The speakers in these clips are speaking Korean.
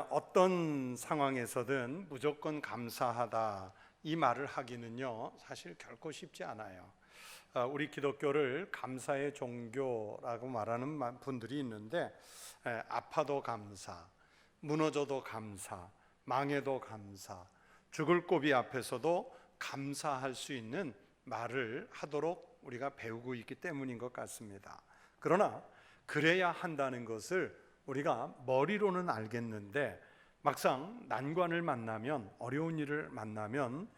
어떤 상황에서든 무조건 감사하다 이 말을 하기는요 사실 결코 쉽지 않아요. 우리 기독교를 감사의 종교라고 말하는 분들이 있는데 아파도 감사, 무너져도 감사, 망해도 감사, 죽을 고비 앞에서도 감사할 수 있는 말을 하도록 우리가 배우고 있기 때문인 것 같습니다. 그러나 그래야 한다는 것을 우리가 머리로는 알겠는데 막상 난관을 만나면, 어려운 일을 만나면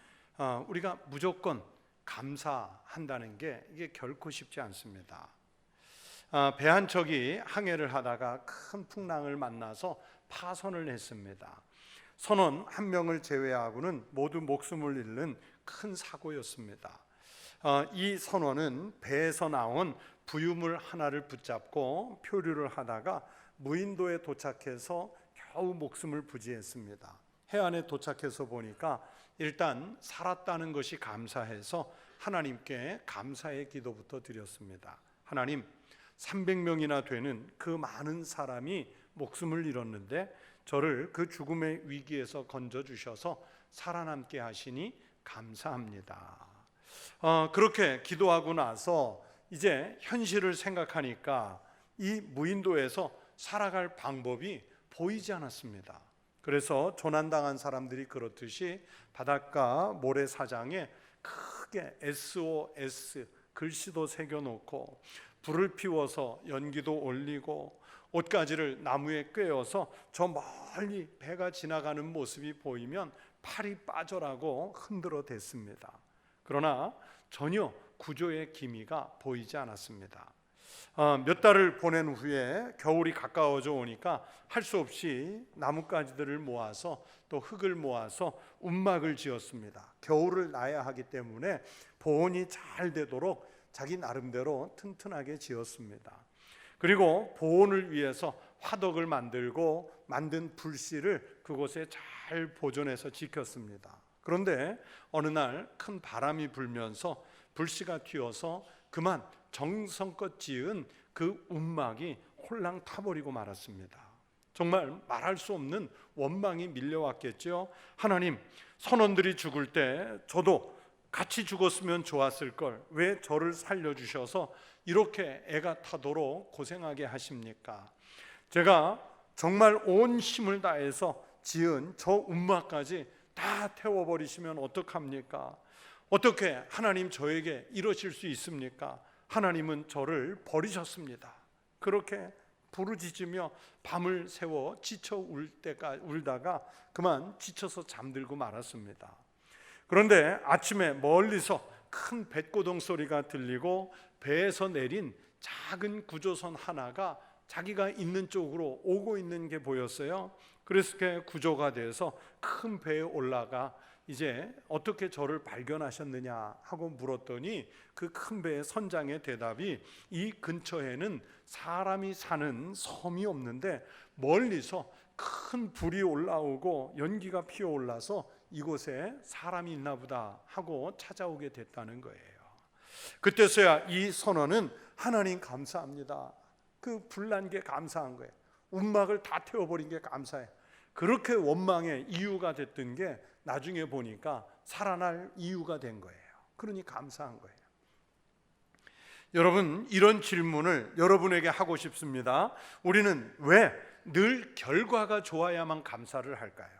우리가 무조건 감사한다는 게 이게 결코 쉽지 않습니다. 배 한 척이 항해를 하다가 큰 풍랑을 만나서 파선을 했습니다. 선원 한 명을 제외하고는 모두 목숨을 잃는 큰 사고였습니다. 이 선원은 배에서 나온 부유물 하나를 붙잡고 표류를 하다가 무인도에 도착해서 겨우 목숨을 부지했습니다. 해안에 도착해서 보니까 일단 살았다는 것이 감사해서 하나님께 감사의 기도부터 드렸습니다. 하나님, 300명이나 되는 그 많은 사람이 목숨을 잃었는데 저를 그 죽음의 위기에서 건져주셔서 살아남게 하시니 감사합니다. 그렇게 기도하고 나서 이제 현실을 생각하니까 이 무인도에서 살아갈 방법이 보이지 않았습니다. 그래서 조난당한 사람들이 그렇듯이 바닷가 모래사장에 크게 SOS 글씨도 새겨놓고 불을 피워서 연기도 올리고 옷가지를 나무에 꿰어서 저 멀리 배가 지나가는 모습이 보이면 팔이 빠져라고 흔들어 댔습니다. 그러나 전혀 구조의 기미가 보이지 않았습니다. 몇 달을 보낸 후에 겨울이 가까워져 오니까 할 수 없이 나뭇가지들을 모아서 또 흙을 모아서 움막을 지었습니다. 겨울을 나야 하기 때문에 보온이 잘 되도록 자기 나름대로 튼튼하게 지었습니다. 그리고 보온을 위해서 화덕을 만들고 만든 불씨를 그곳에 잘 보존해서 지켰습니다. 그런데 어느 날 큰 바람이 불면서 불씨가 튀어서 그만 정성껏 지은 그 움막이 홀랑 타버리고 말았습니다. 정말 말할 수 없는 원망이 밀려왔겠죠. 하나님, 선원들이 죽을 때 저도 같이 죽었으면 좋았을 걸 왜 저를 살려주셔서 이렇게 애가 타도록 고생하게 하십니까? 제가 정말 온 힘을 다해서 지은 저 움막까지 다 태워버리시면 어떡합니까? 어떻게 하나님 저에게 이러실 수 있습니까? 하나님은 저를 버리셨습니다. 그렇게 부르짖으며 밤을 새워 지쳐 울다가 그만 지쳐서 잠들고 말았습니다. 그런데 아침에 멀리서 큰 뱃고동 소리가 들리고 배에서 내린 작은 구조선 하나가 자기가 있는 쪽으로 오고 있는 게 보였어요. 그래서 구조가 돼서 큰 배에 올라가 이제 어떻게 저를 발견하셨느냐 하고 물었더니 그 큰 배의 선장의 대답이 이 근처에는 사람이 사는 섬이 없는데 멀리서 큰 불이 올라오고 연기가 피어올라서 이곳에 사람이 있나 보다 하고 찾아오게 됐다는 거예요. 그때서야 이 선원은 하나님 감사합니다. 그 불난 게 감사한 거예요. 움막을 다 태워버린 게 감사해요. 그렇게 원망의 이유가 됐던 게 나중에 보니까 살아날 이유가 된 거예요. 그러니 감사한 거예요. 여러분, 이런 질문을 여러분에게 하고 싶습니다. 우리는 왜 늘 결과가 좋아야만 감사를 할까요?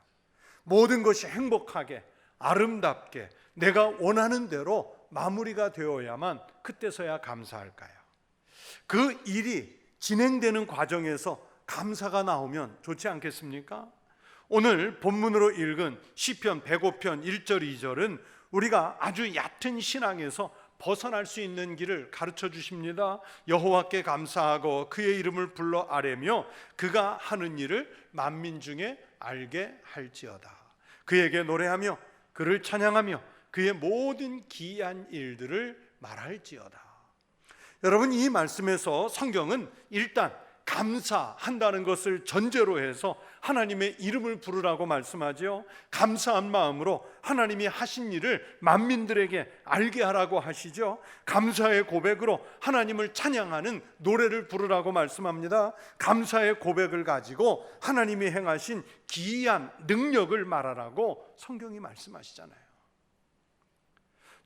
모든 것이 행복하게 아름답게 내가 원하는 대로 마무리가 되어야만 그때서야 감사할까요? 그 일이 진행되는 과정에서 감사가 나오면 좋지 않겠습니까? 오늘 본문으로 읽은 시편 105편 1절 2절은 우리가 아주 얕은 신앙에서 벗어날 수 있는 길을 가르쳐 주십니다. 여호와께 감사하고 그의 이름을 불러 아뢰며 그가 하는 일을 만민 중에 알게 할지어다. 그에게 노래하며 그를 찬양하며 그의 모든 기이한 일들을 말할지어다. 여러분, 이 말씀에서 성경은 일단 감사한다는 것을 전제로 해서 하나님의 이름을 부르라고 말씀하죠. 감사한 마음으로 하나님이 하신 일을 만민들에게 알게 하라고 하시죠. 감사의 고백으로 하나님을 찬양하는 노래를 부르라고 말씀합니다. 감사의 고백을 가지고 하나님이 행하신 기이한 능력을 말하라고 성경이 말씀하시잖아요.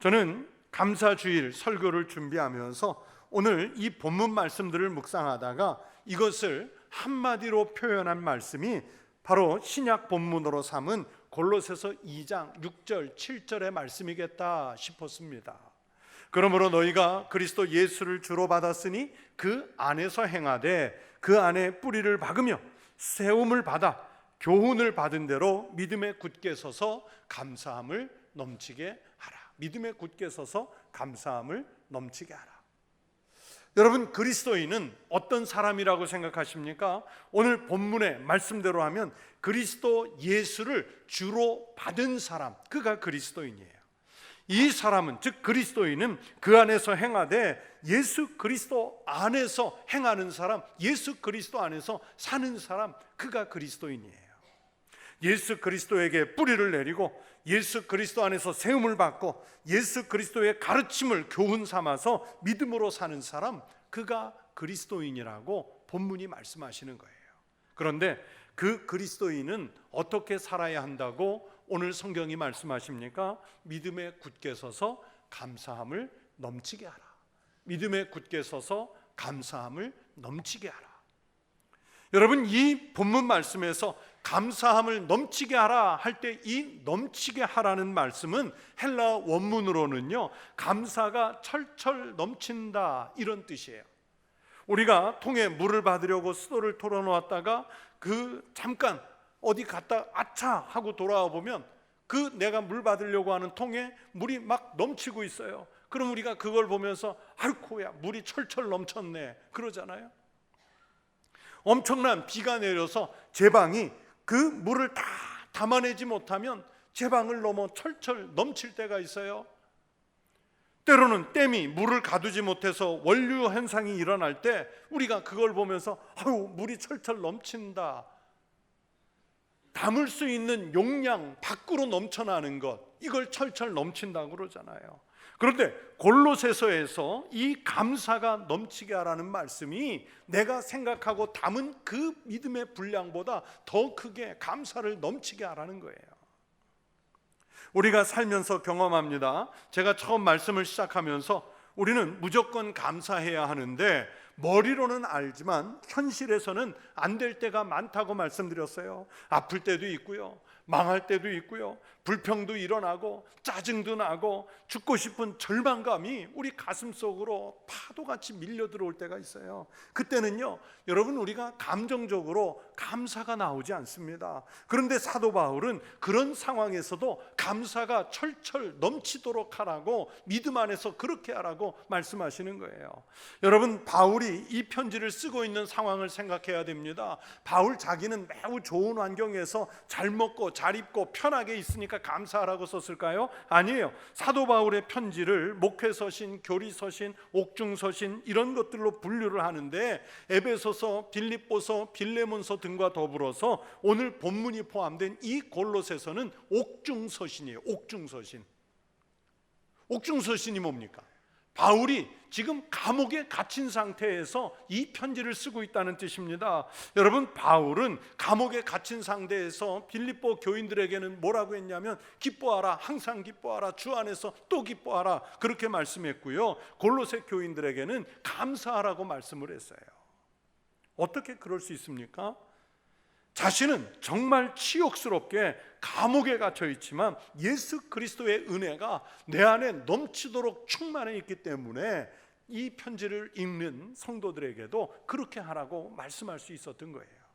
저는 감사주일 설교를 준비하면서 오늘 이 본문 말씀들을 묵상하다가 이것을 한마디로 표현한 말씀이 바로 신약 본문으로 삼은 골로새서 2장 6절 7절의 말씀이겠다 싶었습니다. 그러므로 너희가 그리스도 예수를 주로 받았으니 그 안에서 행하되 그 안에 뿌리를 박으며 세움을 받아 교훈을 받은 대로 믿음에 굳게 서서 감사함을 넘치게 하라. 믿음에 굳게 서서 감사함을 넘치게 하라. 여러분, 그리스도인은 어떤 사람이라고 생각하십니까? 오늘 본문의 말씀대로 하면 그리스도 예수를 주로 받은 사람, 그가 그리스도인이에요. 이 사람은, 즉 그리스도인은 그 안에서 행하되 예수 그리스도 안에서 행하는 사람, 예수 그리스도 안에서 사는 사람, 그가 그리스도인이에요. 예수 그리스도에게 뿌리를 내리고 예수 그리스도 안에서 세움을 받고 예수 그리스도의 가르침을 교훈 삼아서 믿음으로 사는 사람, 그가 그리스도인이라고 본문이 말씀하시는 거예요. 그런데 그 그리스도인은 어떻게 살아야 한다고 오늘 성경이 말씀하십니까? 믿음에 굳게 서서 감사함을 넘치게 하라. 믿음에 굳게 서서 감사함을 넘치게 하라. 여러분, 이 본문 말씀에서 감사함을 넘치게 하라 할 때 이 넘치게 하라는 말씀은 헬라 원문으로는요, 감사가 철철 넘친다 이런 뜻이에요. 우리가 통에 물을 받으려고 수도를 털어놓았다가 잠깐 어디 갔다 아차 하고 돌아와 보면 내가 물 받으려고 하는 통에 물이 막 넘치고 있어요. 그럼 우리가 그걸 보면서 아이고야 물이 철철 넘쳤네 그러잖아요. 엄청난 비가 내려서 제 방이 그 물을 다 담아내지 못하면 제 방을 넘어 철철 넘칠 때가 있어요. 때로는 댐이 물을 가두지 못해서 원류 현상이 일어날 때 우리가 그걸 보면서 아유 물이 철철 넘친다, 담을 수 있는 용량 밖으로 넘쳐나는 것, 이걸 철철 넘친다고 그러잖아요. 그런데 골로새서에서 이 감사가 넘치게 하라는 말씀이 내가 생각하고 담은 그 믿음의 분량보다 더 크게 감사를 넘치게 하라는 거예요. 우리가 살면서 경험합니다. 제가 처음 말씀을 시작하면서 우리는 무조건 감사해야 하는데 머리로는 알지만 현실에서는 안 될 때가 많다고 말씀드렸어요. 아플 때도 있고요, 망할 때도 있고요, 불평도 일어나고 짜증도 나고 죽고 싶은 절망감이 우리 가슴속으로 파도같이 밀려 들어올 때가 있어요. 그때는요, 여러분, 우리가 감정적으로 감사가 나오지 않습니다. 그런데 사도 바울은 그런 상황에서도 감사가 철철 넘치도록 하라고, 믿음 안에서 그렇게 하라고 말씀하시는 거예요. 여러분, 바울이 이 편지를 쓰고 있는 상황을 생각해야 됩니다. 바울 자기는 매우 좋은 환경에서 잘 먹고 잘 입고 편하게 있으니까 감사하라고 썼을까요? 아니에요. 사도 바울의 편지를 목회서신, 교리서신, 옥중서신 이런 것들로 분류를 하는데 에베소서, 빌립보서, 빌레몬서 등과 더불어서 오늘 본문이 포함된 이 골로새서는 옥중서신이에요. 옥중서신. 옥중서신이 뭡니까? 바울이 지금 감옥에 갇힌 상태에서 이 편지를 쓰고 있다는 뜻입니다. 여러분, 바울은 감옥에 갇힌 상태에서 빌립보 교인들에게는 뭐라고 했냐면 기뻐하라, 항상 기뻐하라, 주 안에서 또 기뻐하라 그렇게 말씀했고요, 골로새 교인들에게는 감사하라고 말씀을 했어요. 어떻게 그럴 수 있습니까? 자신은 정말 치욕스럽게 감옥에 갇혀 있지만 예수 그리스도의 은혜가 내 안에 넘치도록 충만해 있기 때문에 이 편지를 읽는 성도들에게도 그렇게 하라고 말씀할 수 있었던 거예요.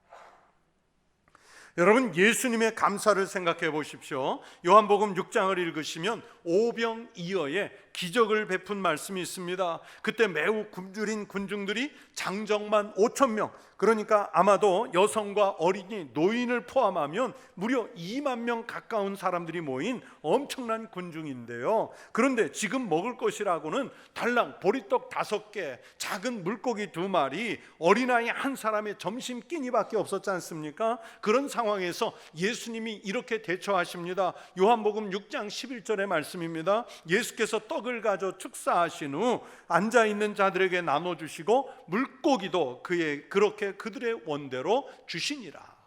여러분, 예수님의 감사를 생각해 보십시오. 요한복음 6장을 읽으시면 오병이어의 기적을 베푼 말씀이 있습니다. 그때 매우 굶주린 군중들이 장정만 5천 명, 그러니까 아마도 여성과 어린이, 노인을 포함하면 무려 2만 명 가까운 사람들이 모인 엄청난 군중인데요. 그런데 지금 먹을 것이라고는 달랑 보리떡 5개, 작은 물고기 2마리, 어린아이 한 사람의 점심 끼니밖에 없었지 않습니까? 그런 상황에서 예수님이 이렇게 대처하십니다. 요한복음 6장 11절의 말씀입니다. 예수께서 떡을 가져 축사하신 후 앉아있는 자들에게 나눠주시고 물고기도 그렇게 그들의 원대로 주시니라.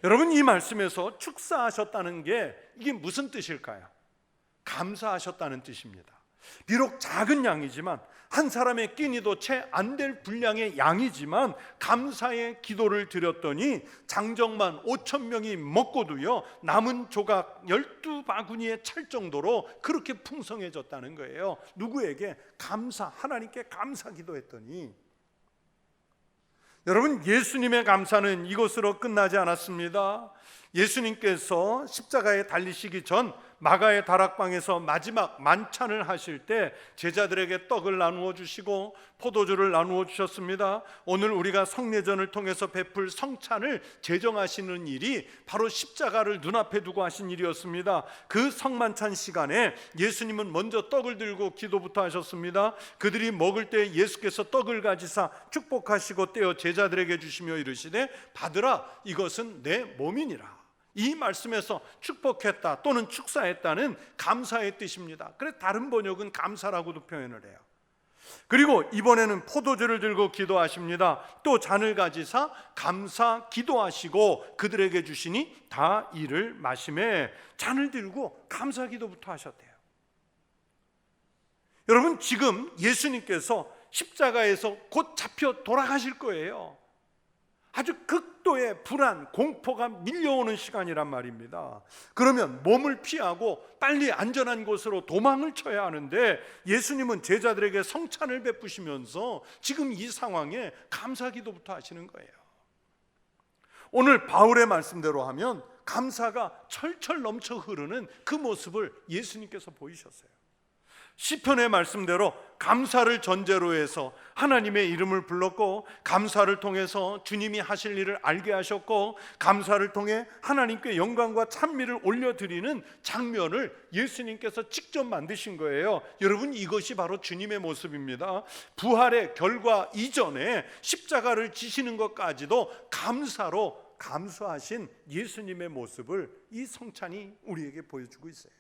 여러분, 이 말씀에서 축사하셨다는 게 이게 무슨 뜻일까요? 감사하셨다는 뜻입니다. 비록 작은 양이지만, 한 사람의 끼니도 채 안 될 분량의 양이지만 감사의 기도를 드렸더니 장정만 5천 명이 먹고도요, 남은 조각 12바구니에 찰 정도로 그렇게 풍성해졌다는 거예요. 누구에게? 하나님께 감사 기도했더니. 여러분, 예수님의 감사는 이것으로 끝나지 않았습니다. 예수님께서 십자가에 달리시기 전 마가의 다락방에서 마지막 만찬을 하실 때 제자들에게 떡을 나누어 주시고 포도주를 나누어 주셨습니다. 오늘 우리가 성례전을 통해서 베풀 성찬을 제정하시는 일이 바로 십자가를 눈앞에 두고 하신 일이었습니다. 그 성만찬 시간에 예수님은 먼저 떡을 들고 기도부터 하셨습니다. 그들이 먹을 때 예수께서 떡을 가지사 축복하시고 떼어 제자들에게 주시며 이르시되 받으라, 이것은 내 몸이니라. 이 말씀에서 축복했다 또는 축사했다는 감사의 뜻입니다. 그래서 다른 번역은 감사라고도 표현을 해요. 그리고 이번에는 포도주를 들고 기도하십니다. 또 잔을 가지사 감사 기도하시고 그들에게 주시니 다 이를 마시매. 잔을 들고 감사 기도부터 하셨대요. 여러분, 지금 예수님께서 십자가에서 곧 잡혀 돌아가실 거예요. 아주 극도의 불안, 공포가 밀려오는 시간이란 말입니다. 그러면 몸을 피하고 빨리 안전한 곳으로 도망을 쳐야 하는데 예수님은 제자들에게 성찬을 베푸시면서 지금 이 상황에 감사 기도부터 하시는 거예요. 오늘 바울의 말씀대로 하면 감사가 철철 넘쳐 흐르는 그 모습을 예수님께서 보이셨어요. 시편의 말씀대로 감사를 전제로 해서 하나님의 이름을 불렀고, 감사를 통해서 주님이 하실 일을 알게 하셨고, 감사를 통해 하나님께 영광과 찬미를 올려드리는 장면을 예수님께서 직접 만드신 거예요. 여러분, 이것이 바로 주님의 모습입니다. 부활의 결과 이전에 십자가를 지시는 것까지도 감사로 감수하신 예수님의 모습을 이 성찬이 우리에게 보여주고 있어요.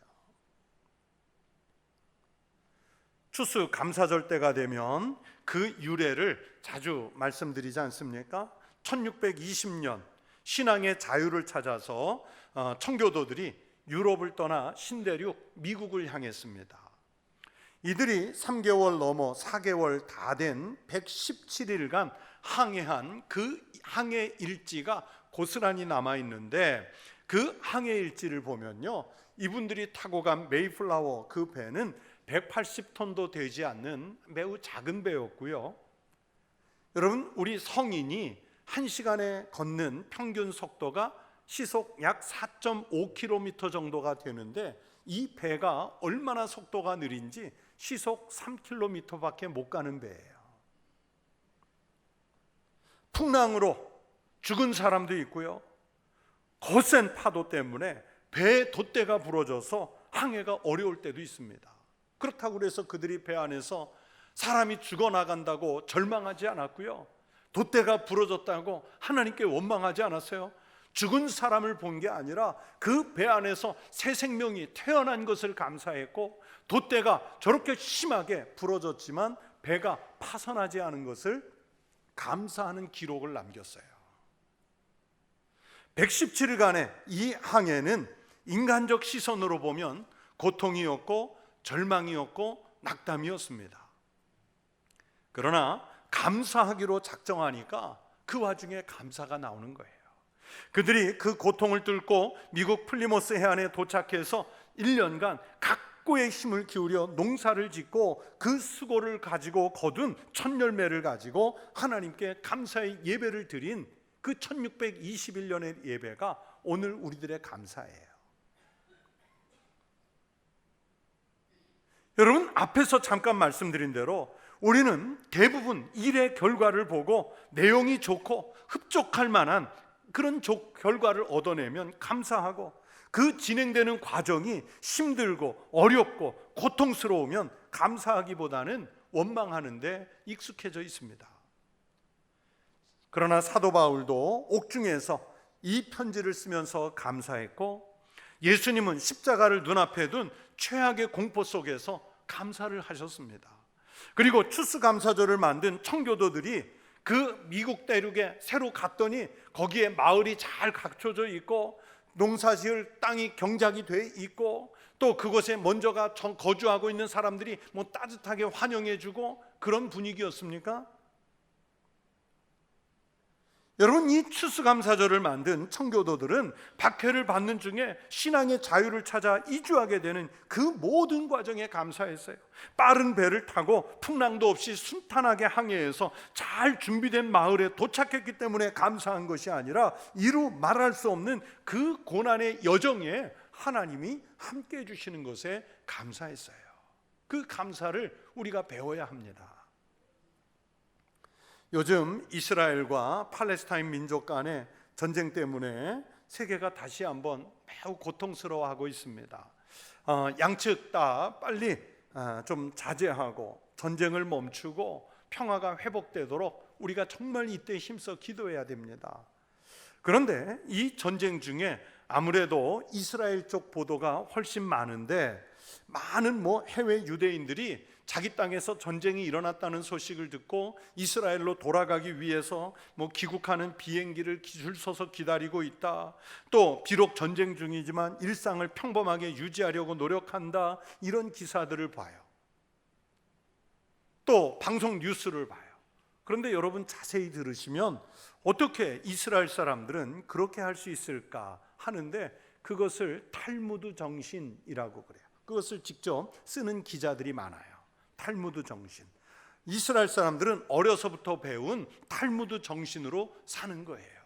추수 감사절 때가 되면 그 유래를 자주 말씀드리지 않습니까? 1620년 신앙의 자유를 찾아서 청교도들이 유럽을 떠나 신대륙 미국을 향했습니다. 이들이 3개월 넘어 4개월 다 된 117일간 항해한 그 항해 일지가 고스란히 남아있는데, 그 항해 일지를 보면요, 이분들이 타고 간 메이플라워 그 배는 180톤도 되지 않는 매우 작은 배였고요. 여러분, 우리 성인이 1시간에 걷는 평균 속도가 시속 약 4.5km 정도가 되는데, 이 배가 얼마나 속도가 느린지 시속 3km밖에 못 가는 배예요. 풍랑으로 죽은 사람도 있고요, 거센 파도 때문에 배의 돛대가 부러져서 항해가 어려울 때도 있습니다. 그렇다고 해서 그들이 배 안에서 사람이 죽어나간다고 절망하지 않았고요, 돛대가 부러졌다고 하나님께 원망하지 않았어요. 죽은 사람을 본 게 아니라 그 배 안에서 새 생명이 태어난 것을 감사했고, 돛대가 저렇게 심하게 부러졌지만 배가 파손하지 않은 것을 감사하는 기록을 남겼어요. 117일간의 이 항해는 인간적 시선으로 보면 고통이었고 절망이었고 낙담이었습니다. 그러나 감사하기로 작정하니까 그 와중에 감사가 나오는 거예요. 그들이 그 고통을 뚫고 미국 플리모스 해안에 도착해서 1년간 각고의 힘을 기울여 농사를 짓고 그 수고를 가지고 거둔 첫 열매를 가지고 하나님께 감사의 예배를 드린 그 1621년의 예배가 오늘 우리들의 감사예요. 여러분, 앞에서 잠깐 말씀드린 대로 우리는 대부분 일의 결과를 보고 내용이 좋고 흡족할 만한 그런 결과를 얻어내면 감사하고, 그 진행되는 과정이 힘들고 어렵고 고통스러우면 감사하기보다는 원망하는데 익숙해져 있습니다. 그러나 사도 바울도 옥중에서 이 편지를 쓰면서 감사했고, 예수님은 십자가를 눈앞에 둔 최악의 공포 속에서 감사를 하셨습니다. 그리고 추수감사절을 만든 청교도들이 그 미국 대륙에 새로 갔더니 거기에 마을이 잘 갖춰져 있고 농사지을 땅이 경작이 돼 있고, 또 그곳에 먼저 거주하고 있는 사람들이 따뜻하게 환영해주고 그런 분위기였습니까? 여러분, 이 추수감사절을 만든 청교도들은 박해를 받는 중에 신앙의 자유를 찾아 이주하게 되는 그 모든 과정에 감사했어요. 빠른 배를 타고 풍랑도 없이 순탄하게 항해해서 잘 준비된 마을에 도착했기 때문에 감사한 것이 아니라 이루 말할 수 없는 그 고난의 여정에 하나님이 함께 해주시는 것에 감사했어요. 그 감사를 우리가 배워야 합니다. 요즘 이스라엘과 팔레스타인 민족 간의 전쟁 때문에 세계가 다시 한번 매우 고통스러워하고 있습니다. 양측 다 빨리 좀 자제하고 전쟁을 멈추고 평화가 회복되도록 우리가 정말 이때 힘써 기도해야 됩니다. 그런데 이 전쟁 중에 아무래도 이스라엘 쪽 보도가 훨씬 많은데, 많은 해외 유대인들이 자기 땅에서 전쟁이 일어났다는 소식을 듣고 이스라엘로 돌아가기 위해서 귀국하는 비행기를 줄 서서 기다리고 있다, 또 비록 전쟁 중이지만 일상을 평범하게 유지하려고 노력한다, 이런 기사들을 봐요. 또 방송 뉴스를 봐요. 그런데 여러분, 자세히 들으시면 어떻게 이스라엘 사람들은 그렇게 할 수 있을까 하는데, 그것을 탈무드 정신이라고 그래요. 그것을 직접 쓰는 기자들이 많아요. 탈무드 정신. 이스라엘 사람들은 어려서부터 배운 탈무드 정신으로 사는 거예요.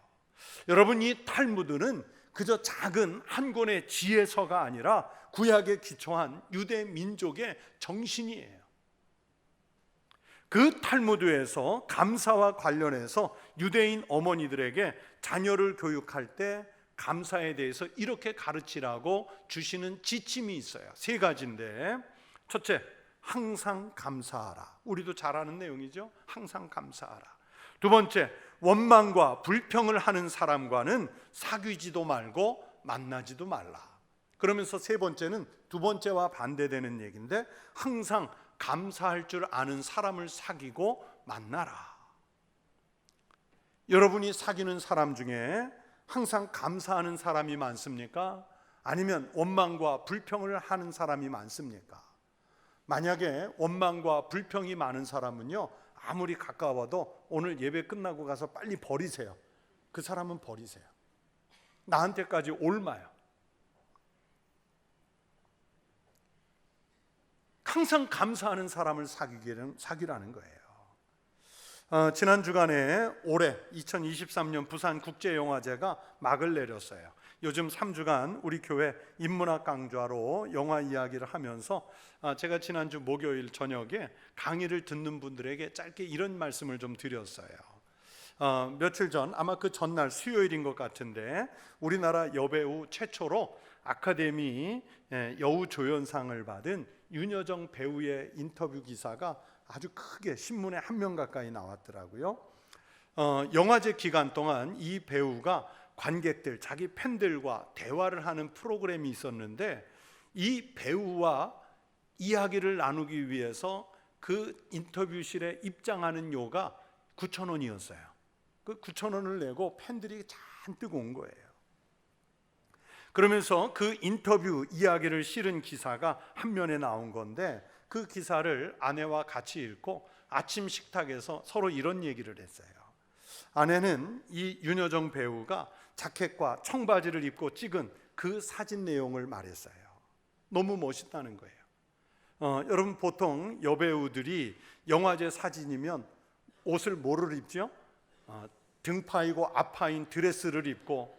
여러분, 이 탈무드는 그저 작은 한 권의 지혜서가 아니라 구약에 기초한 유대 민족의 정신이에요. 그 탈무드에서 감사와 관련해서 유대인 어머니들에게 자녀를 교육할 때 감사에 대해서 이렇게 가르치라고 주시는 지침이 있어요. 3가지인데, 첫째, 항상 감사하라. 우리도 잘 아는 내용이죠. 항상 감사하라. 두 번째, 원망과 불평을 하는 사람과는 사귀지도 말고 만나지도 말라. 그러면서 세 번째는 두 번째와 반대되는 얘기인데, 항상 감사할 줄 아는 사람을 사귀고 만나라. 여러분이 사귀는 사람 중에 항상 감사하는 사람이 많습니까? 아니면 원망과 불평을 하는 사람이 많습니까? 만약에 원망과 불평이 많은 사람은요, 아무리 가까워도 오늘 예배 끝나고 가서 빨리 버리세요. 그 사람은 버리세요. 나한테까지 옮아요. 항상 감사하는 사람을 사귀라는 거예요. 지난 주간에 올해 2023년 부산국제영화제가 막을 내렸어요. 요즘 3주간 우리 교회 인문학 강좌로 영화 이야기를 하면서 제가 지난주 목요일 저녁에 강의를 듣는 분들에게 짧게 이런 말씀을 좀 드렸어요. 며칠 전, 아마 그 전날 수요일인 것 같은데, 우리나라 여배우 최초로 아카데미 여우조연상을 받은 윤여정 배우의 인터뷰 기사가 아주 크게 신문에 1면 가까이 나왔더라고요. 영화제 기간 동안 이 배우가 관객들, 자기 팬들과 대화를 하는 프로그램이 있었는데, 이 배우와 이야기를 나누기 위해서 그 인터뷰실에 입장하는 요가 9,000원이었어요. 그 9,000원을 내고 팬들이 잔뜩 온 거예요. 그러면서 그 인터뷰 이야기를 실은 기사가 한 면에 나온 건데, 그 기사를 아내와 같이 읽고 아침 식탁에서 서로 이런 얘기를 했어요. 아내는 이 윤여정 배우가 자켓과 청바지를 입고 찍은 그 사진 내용을 말했어요. 너무 멋있다는 거예요. 여러분, 보통 여배우들이 영화제 사진이면 옷을 뭐를 입죠? 등파이고 앞파인 드레스를 입고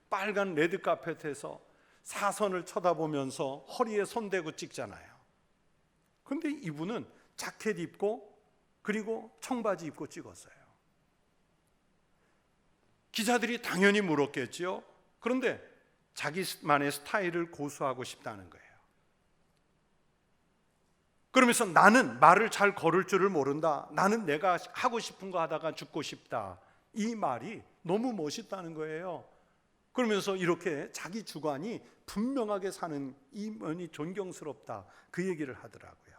빨간 레드카펫에서 사선을 쳐다보면서 허리에 손대고 찍잖아요. 근데 이분은 자켓 입고 그리고 청바지 입고 찍었어요. 기자들이 당연히 물었겠죠. 그런데 자기만의 스타일을 고수하고 싶다는 거예요. 그러면서 나는 말을 잘 걸을 줄을 모른다. 나는 내가 하고 싶은 거 하다가 죽고 싶다. 이 말이 너무 멋있다는 거예요. 그러면서 이렇게 자기 주관이 분명하게 사는 이 면이 존경스럽다. 그 얘기를 하더라고요.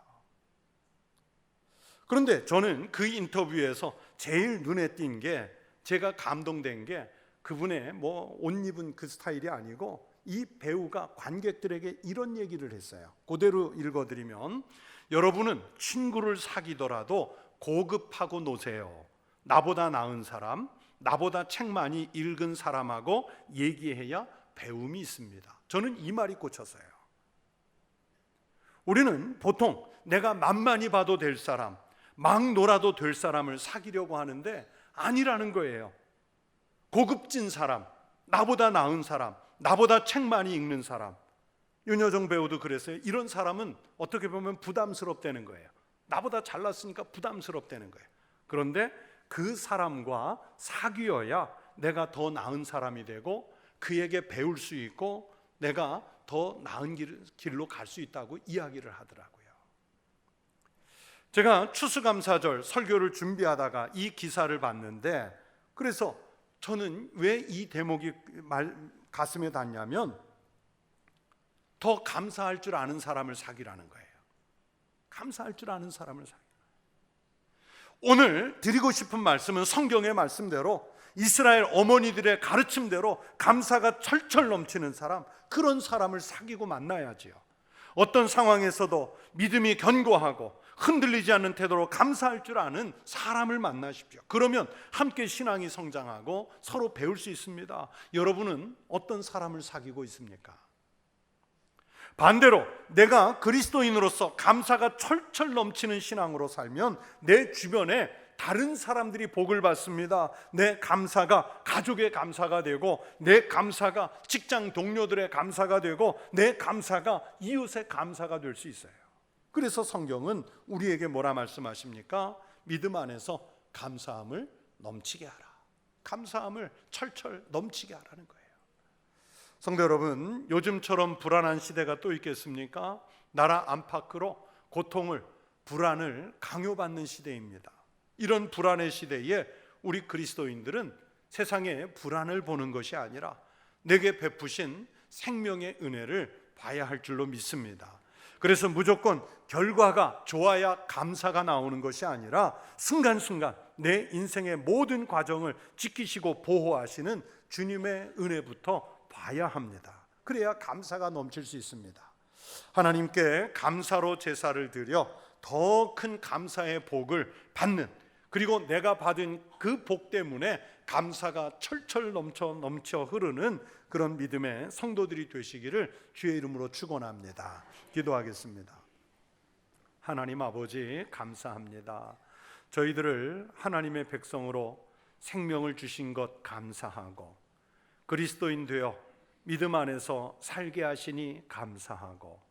그런데 저는 그 인터뷰에서 제일 눈에 띈 게, 제가 감동된 게, 그분의 옷 입은 그 스타일이 아니고 이 배우가 관객들에게 이런 얘기를 했어요. 그대로 읽어드리면, 여러분은 친구를 사귀더라도 고급하고 노세요. 나보다 나은 사람, 나보다 책 많이 읽은 사람하고 얘기해야 배움이 있습니다. 저는 이 말이 꽂혔어요. 우리는 보통 내가 만만히 봐도 될 사람, 막 놀아도 될 사람을 사귀려고 하는데 아니라는 거예요. 고급진 사람, 나보다 나은 사람, 나보다 책 많이 읽는 사람. 윤여정 배우도 그랬어요. 이런 사람은 어떻게 보면 부담스럽다는 거예요. 나보다 잘났으니까 부담스럽다는 거예요. 그런데 그 사람과 사귀어야 내가 더 나은 사람이 되고 그에게 배울 수 있고 내가 더 나은 길로 갈 수 있다고 이야기를 하더라고요. 제가 추수감사절 설교를 준비하다가 이 기사를 봤는데, 그래서 저는 왜 이 대목이 가슴에 닿냐면, 더 감사할 줄 아는 사람을 사귀라는 거예요. 감사할 줄 아는 사람을 사귀라. 오늘 드리고 싶은 말씀은 성경의 말씀대로, 이스라엘 어머니들의 가르침대로 감사가 철철 넘치는 사람, 그런 사람을 사귀고 만나야지요. 어떤 상황에서도 믿음이 견고하고 흔들리지 않는 태도로 감사할 줄 아는 사람을 만나십시오. 그러면 함께 신앙이 성장하고 서로 배울 수 있습니다. 여러분은 어떤 사람을 사귀고 있습니까? 반대로 내가 그리스도인으로서 감사가 철철 넘치는 신앙으로 살면 내 주변에 다른 사람들이 복을 받습니다. 내 감사가 가족의 감사가 되고, 내 감사가 직장 동료들의 감사가 되고, 내 감사가 이웃의 감사가 될 수 있어요. 그래서 성경은 우리에게 뭐라 말씀하십니까? 믿음 안에서 감사함을 넘치게 하라. 감사함을 철철 넘치게 하라는 거예요. 성도 여러분, 요즘처럼 불안한 시대가 또 있겠습니까? 나라 안팎으로 고통을, 불안을 강요받는 시대입니다. 이런 불안의 시대에 우리 그리스도인들은 세상의 불안을 보는 것이 아니라 내게 베푸신 생명의 은혜를 봐야 할 줄로 믿습니다. 그래서 무조건 결과가 좋아야 감사가 나오는 것이 아니라 순간순간 내 인생의 모든 과정을 지키시고 보호하시는 주님의 은혜부터 봐야 합니다. 그래야 감사가 넘칠 수 있습니다. 하나님께 감사로 제사를 드려 더 큰 감사의 복을 받는, 그리고 내가 받은 그 복 때문에 감사가 철철 넘쳐 흐르는 그런 믿음의 성도들이 되시기를 주의 이름으로 축원합니다. 기도하겠습니다. 하나님 아버지, 감사합니다. 저희들을 하나님의 백성으로 생명을 주신 것 감사하고, 그리스도인 되어 믿음 안에서 살게 하시니 감사하고,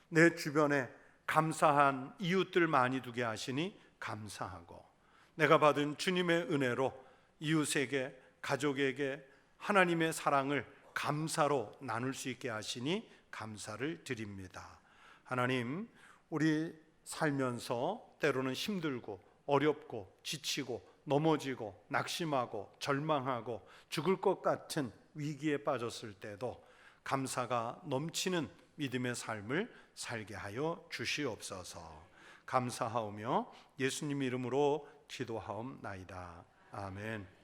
내 주변에 감사한 이웃들 많이 두게 하시니 감사하고, 내가 받은 주님의 은혜로 이웃에게, 가족에게 하나님의 사랑을 감사로 나눌 수 있게 하시니 감사를 드립니다. 하나님, 우리 살면서 때로는 힘들고 어렵고 지치고 넘어지고 낙심하고 절망하고 죽을 것 같은 위기에 빠졌을 때도 감사가 넘치는 믿음의 삶을 살게 하여 주시옵소서. 감사하오며 예수님 이름으로 기도하옵나이다. 아멘.